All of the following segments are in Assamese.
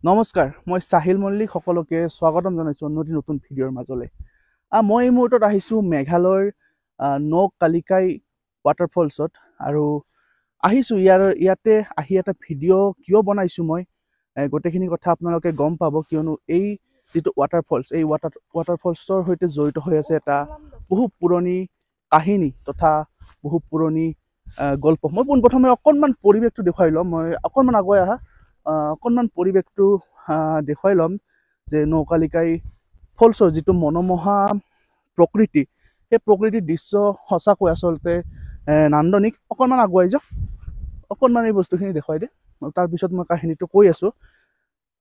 নমস্কাৰ, মই সাহিল মল্লিক সকলোকে স্বাগতম জনাইছো নতুন ভিডিঅ'ৰ মাজলৈ। মই এই মুহূৰ্তত আহিছোঁ মেঘালয়ৰ নৌ কালিকাই ৱাটাৰফলছত আৰু আহিছোঁ ইয়াতে আহি এটা ভিডিঅ' কিয় বনাইছোঁ মই গোটেইখিনি কথা আপোনালোকে গম পাব, কিয়নো এই যিটো ৱাটাৰফলছ এই ৱাটাৰফলছৰ সৈতে জড়িত হৈ আছে এটা বহু পুৰণি কাহিনী তথা বহু পুৰণি গল্প। মই পোনপ্ৰথমে অকণমান পৰিৱেশটো দেখুৱাই ল'ম, মই অকণমান আগুৱাই অহা অকণমান পৰিৱেশটো দেখুৱাই ল'ম যে নৌকালিকাই ফলছৰ যিটো মনোমোহা প্ৰকৃতি, সেই প্ৰকৃতিৰ দৃশ্য সঁচাকৈ আচলতে নান্দনিক। অকণমান আগুৱাই যাওক, অকণমান এই বস্তুখিনি দেখুৱাই দিয়ে, তাৰপিছত মই কাহিনীটো কৈ আছোঁ।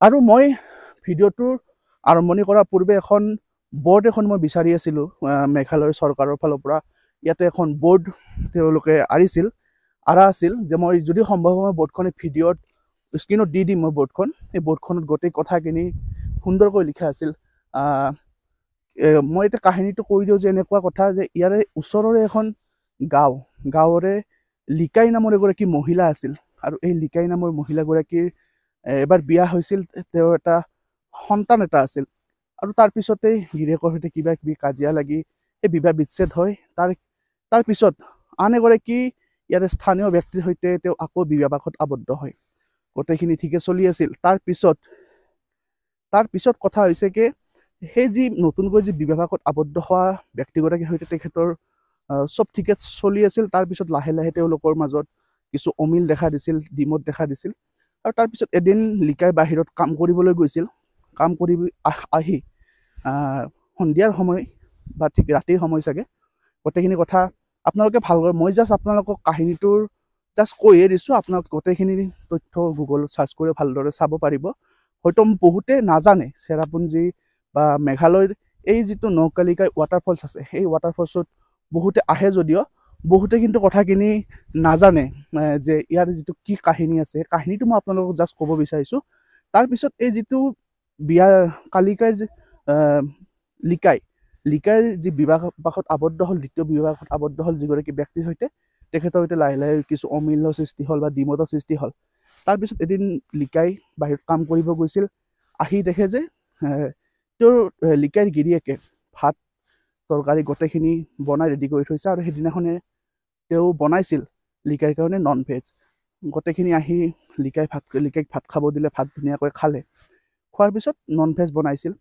আৰু মই ভিডিঅ'টোৰ আৰম্ভণি কৰাৰ পূৰ্বে এখন বৰ্ড এখন মই বিচাৰি আছিলোঁ মেঘালয় চৰকাৰৰ ফালৰ পৰা। ইয়াতে এখন বৰ্ড তেওঁলোকে আঁৰা আছিল যে মই যদি সম্ভৱ হয় বৰ্ডখনে ভিডিঅ'ত স্ক্ৰীণত দি দিম। মই বৰ্ডখন, এই বৰ্ডখনত গোটেই কথাখিনি সুন্দৰকৈ লিখা আছিল। মই এতিয়া কাহিনীটো কৈ দিওঁ যে এনেকুৱা কথা যে ইয়াৰে ওচৰৰে এখন গাঁৱৰে লিকাই নামৰ এগৰাকী মহিলা আছিল, আৰু এই লিকাই নামৰ মহিলাগৰাকীৰ এবাৰ বিয়া হৈছিল, তেওঁৰ এটা সন্তান এটা আছিল, আৰু তাৰপিছতেই গিৰিয়েকৰ সৈতে কিবা কিবি কাজিয়া লাগি সেই বিবাহ বিচ্ছেদ হয়। তাৰপিছত আন এগৰাকী ইয়াৰে স্থানীয় ব্যক্তিৰ সৈতে তেওঁ আকৌ বিবাহত আবদ্ধ হয়। গোটেইখিনি ঠিকে চলি আছিল। তাৰপিছত কথা হৈছে কি, সেই যি নতুনকৈ যি বিবাহত আবদ্ধ হোৱা ব্যক্তিগৰাকীৰ সৈতে তেখেতৰ চব ঠিকে চলি আছিল। তাৰপিছত লাহে লাহে তেওঁলোকৰ মাজত কিছু অমিল দেখা দিছিল, দ্বিমত দেখা দিছিল। আৰু তাৰপিছত এদিন লিকাই বাহিৰত কাম কৰিবলৈ গৈছিল। কাম কৰি আহি সন্ধিয়াৰ সময় বা ঠিক ৰাতিৰ সময় চাগে, গোটেইখিনি কথা আপোনালোকে ভালকৈ, মই জাষ্ট আপোনালোকক কাহিনীটোৰ জাষ্ট কৈয়ে দিছোঁ। আপোনালোকে গোটেইখিনি তথ্য গুগলত চাৰ্চ কৰি ভালদৰে চাব পাৰিব। হয়তো বহুতে নাজানে চেৰাপুঞ্জী বা মেঘালয়ৰ এই যিটো নৌকালিকাই ৱাটাৰফলছ আছে, সেই ৱাটাৰফলছত বহুতে আহে যদিও বহুতে কিন্তু কথাখিনি নাজানে যে ইয়াৰ যিটো কি কাহিনী আছে। কাহিনীটো মই আপোনালোকক জাষ্ট ক'ব বিচাৰিছোঁ। তাৰপিছত এই যিটো কালিকাইৰ যি লিকাইৰ যি বিবাহত আবদ্ধ হ'ল, দ্বিতীয় বিবাহত আবদ্ধ হ'ল যিগৰাকী ব্যক্তিৰ সৈতে, তেখেতৰ সৈতে লাহে লাহে কিছু অমিলৰ সৃষ্টি হ'ল বা দ্বিমতৰ সৃষ্টি হ'ল। তাৰপিছত এদিন লিকাই বাহিৰত কাম কৰিব গৈছিল। আহি দেখে যে তেওঁৰ লিকাইৰ গিৰিয়েকে ভাত তৰকাৰী গোটেইখিনি বনাই ৰেডি কৰি থৈছে, আৰু সেইদিনাখনে তেওঁ বনাইছিল লিকাইৰ কাৰণে নন ভেজ। গোটেইখিনি আহি লিকাইক ভাত খাব দিলে, ভাত ধুনীয়াকৈ খালে। খোৱাৰ পিছত নন ভেজ বনাইছিল।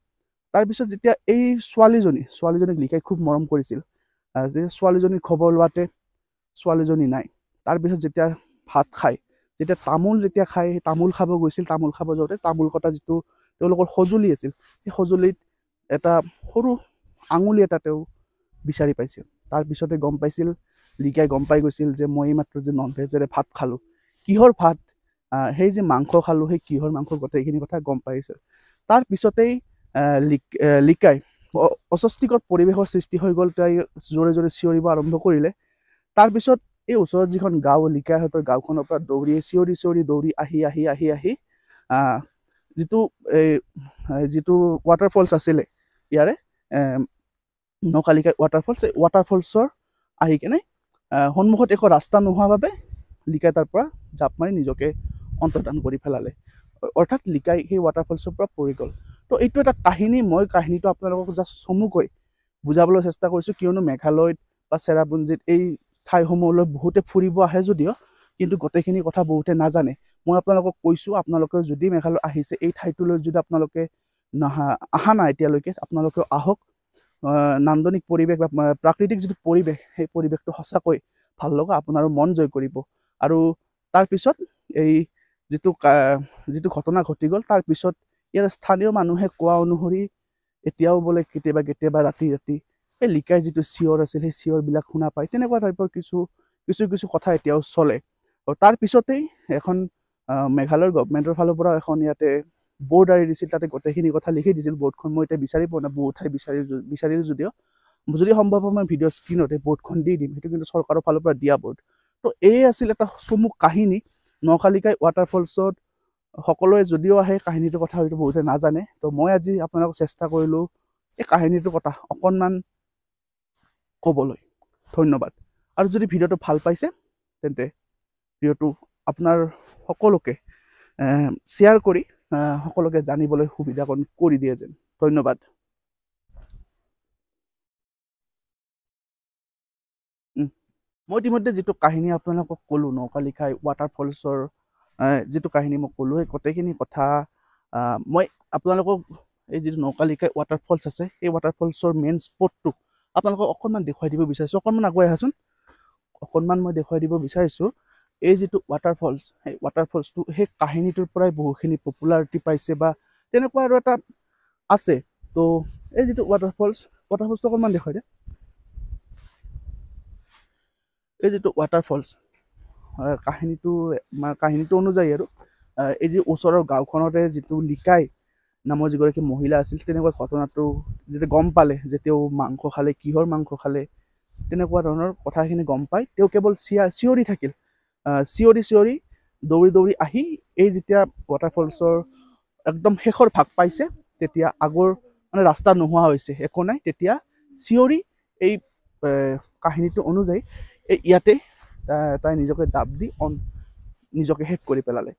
তাৰপিছত যেতিয়া এই ছোৱালীজনীক লিকাই খুব মৰম কৰিছিল, যে ছোৱালীজনীৰ খবৰ লোৱাতে ছোৱালীজনী নাই। তাৰপিছত যেতিয়া ভাত খায়, যেতিয়া তামোল খায়, তামোল খাব গৈছিল, তামোল খাব যাওঁতে তামোল কটা যিটো তেওঁলোকৰ সঁজুলি আছিল, সেই সঁজুলিত এটা সৰু আঙুলি এটা তেওঁ বিচাৰি পাইছিল। তাৰপিছতে লিকাই গম পাই গৈছিল যে মই এইমাত্ৰ যে নন ভেজেৰে ভাত খালোঁ, কিহৰ ভাত, সেই যে মাংস খালোঁ, সেই কিহৰ মাংস, গোটেইখিনি কথা গম পাইছিল। তাৰপিছতেই লিকাই অস্বস্তিকৰ পৰিৱেশৰ সৃষ্টি হৈ গ'ল। তাই জোৰে জোৰে চিঞৰিব আৰম্ভ কৰিলে। তাৰপিছত এই ওচৰত যিখন গাঁও, লিকাইহঁতৰ গাঁওখনৰ পৰা চিঞৰি দৌৰি আহি যিটো ৱাটাৰফলছ আছিলে ইয়াৰে নৌকালিকাই ৱাটাৰফলছ, এই ৱাটাৰফলছৰ আহি কেনে সন্মুখত একো ৰাস্তা নোহোৱাৰ বাবে লিকাই তাৰ পৰা জাপ মাৰি নিজকে অন্তৰ্ধান কৰি পেলালে। অৰ্থাৎ লিকাই সেই ৱাটাৰফলছৰ পৰা পৰি গ'ল। তো এইটো এটা কাহিনী। মই কাহিনীটো আপোনালোকক জাষ্ট চমুকৈ বুজাবলৈ চেষ্টা কৰিছোঁ, কিয়নো মেঘালয়ত বা চেৰাপুঞ্জীত এই ঠাইসমূহলৈ বহুতে ফুৰিব আহে যদিও কিন্তু গোটেইখিনি কথা বহুতে নাজানে। মই আপোনালোকক কৈছোঁ, আপোনালোকে যদি মেঘালয় আহিছে, এই ঠাইটোলৈ যদি আপোনালোকে অহা নাই এতিয়ালৈকে, আপোনালোকে আহক। নান্দনিক পৰিৱেশ বা প্ৰাকৃতিক যিটো পৰিৱেশ, সেই পৰিৱেশটো সঁচাকৈ ভাল লগা, আপোনাৰো মন জয় কৰিব। আৰু তাৰপিছত এই যিটো ঘটনা ঘটি গ'ল, তাৰপিছত ইয়াৰ স্থানীয় মানুহে কোৱা অনুসৰি এতিয়াও বোলে কেতিয়াবা ৰাতি এই লিকাইৰ যিটো চিঞৰ আছিল, সেই চিঞৰবিলাক শুনা পায়। তেনেকুৱা টাইপৰ কিছু কথা এতিয়াও চলে। আৰু তাৰপিছতেই এখন মেঘালয়ৰ গভমেণ্টৰ ফালৰ পৰা এখন ইয়াতে বৰ্ড আঁৰি দিছিল, তাতে গোটেইখিনি কথা লিখি দিছিল। বৰ্ডখন মই এতিয়া বিচাৰি পোৱা নাই, বহুত ঠাই বিচাৰিলোঁ যদিও, যদি সম্ভৱ হয় মই ভিডিঅ' স্ক্ৰীণতে বৰ্ডখন দি দিম। সেইটো কিন্তু চৰকাৰৰ ফালৰ পৰা দিয়া বৰ্ড। তো এই আছিল এটা চমু কাহিনী নৌকালিকাই ৱাটাৰফলছত। সকলোৱে যদিও আহে, কাহিনীটোৰ কথা হয়তো বহুতে নাজানে। তো মই আজি আপোনালোকক চেষ্টা কৰিলোঁ এই কাহিনীটোৰ কথা অকণমান ক'বলৈ। ধন্যবাদ। আৰু যদি ভিডিঅ'টো ভাল পাইছে তেন্তে ভিডিঅ'টো আপোনাৰ সকলোকে শ্বেয়াৰ কৰি সকলোকে জানিবলৈ সুবিধা কৰি দিয়ে যেন। ধন্যবাদ। মই ইতিমধ্যে যিটো কাহিনী আপোনালোকক ক'লোঁ, নকালিখাই ৱাটাৰফলছৰ যিটো কাহিনী মই ক'লোঁ, সেই গোটেইখিনি কথা মই আপোনালোকক এই যিটো নকালিখাই ৱাটাৰফলছ আছে, সেই ৱাটাৰফলছৰ মেইন স্পটটো আপোনালোকক অকণমান দেখুৱাই দিব বিচাৰিছোঁ। অকণমান আগুৱাই আহাচোন। অকণমান মই দেখুৱাই দিব বিচাৰিছোঁ। এই যিটো ৱাটাৰফলছ, সেই ৱাটাৰফলছটো সেই কাহিনীটোৰ পৰাই বহুখিনি পপুলাৰিটি পাইছে বা তেনেকুৱা আৰু এটা আছে। তো এই যিটো ৱাটাৰফলছটো অকণমান দেখুৱাই দিয়ে। এই যিটো ৱাটাৰফলছ কাহিনীটো অনুযায়ী আৰু এই যি ওচৰৰ গাঁওখনতে যিটো লিকাই নামৰ যিগৰাকী মহিলা আছিল, তেনেকুৱা ঘটনাটো যেতিয়া গম পালে যে তেওঁ মাংস খালে, কিহৰ মাংস খালে, তেনেকুৱা ধৰণৰ কথাখিনি গম পাই তেওঁ কেৱল চিঞৰি থাকিল। চিঞৰি দৌৰি আহি এই যেতিয়া ৱাটাৰফলছৰ একদম শেষৰ ভাগ পাইছে, তেতিয়া আগৰ মানে ৰাস্তা নোহোৱা হৈছে, একো নাই, তেতিয়া চিঞৰি এই কাহিনীটো অনুযায়ী ইয়াতে তাই নিজকে জাপ দি নিজকে শেষ কৰি পেলালে।